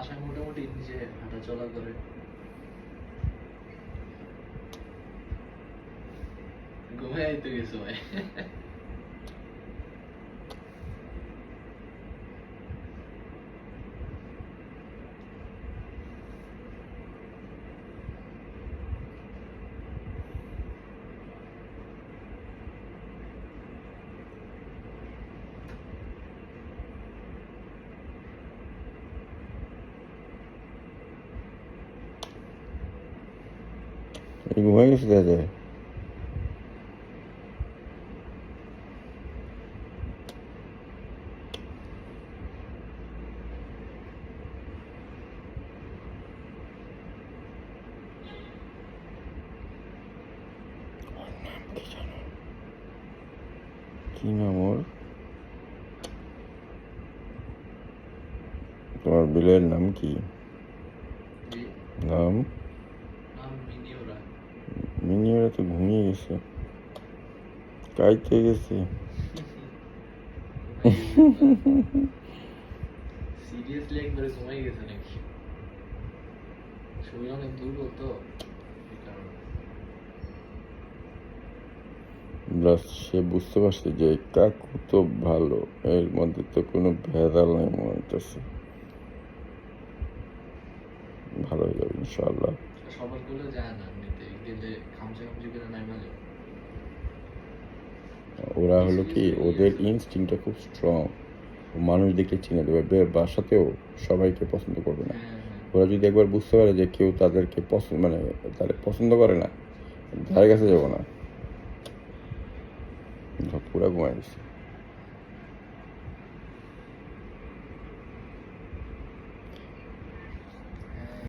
বাসায় মোটামুটি নিজে হাঁটা চলা করে। ঘুমাই তো গেছো ভাই। ঘুমাই গেছে দাদা। কি নাম ওর? তোমার বিলের নাম কি? জি, নাম? নাম মিনিওরা। মিনিওরা তো ঘুমিয়ে গেছে, কাইতে গেছে। সিরিয়াসলি একবারে ঘুমাই গেছে নাকি? শরীর অনেক দুর্বল তো, এই কারণে। প্লাস সে বুঝতে পারছে যে কাকু তো ভালো, এর মধ্যে তো কোনো ভেজাল নাই মনে হইতেছে। ভালো হয়ে যাবে ইনশাআল্লাহ। সবার গুলো যায় না এমনিতে, গেলে খামচা খামচি করে নাইমা যাবে। ওরা হলো কি, ওদের ইনস্টিংটা খুব স্ট্রং, মানুষ দেখে চিনে দেবে, বাসাতেও সবাইকে পছন্দ করবে না। হ্যাঁ হ্যাঁ। ওরা যদি একবার বুঝতে পারে যে কেউ তাদেরকে পছন্দ, মানে তাদের পছন্দ করে না, ধারে কাছে যাবো না। পুরা ঘুমাই গেছে।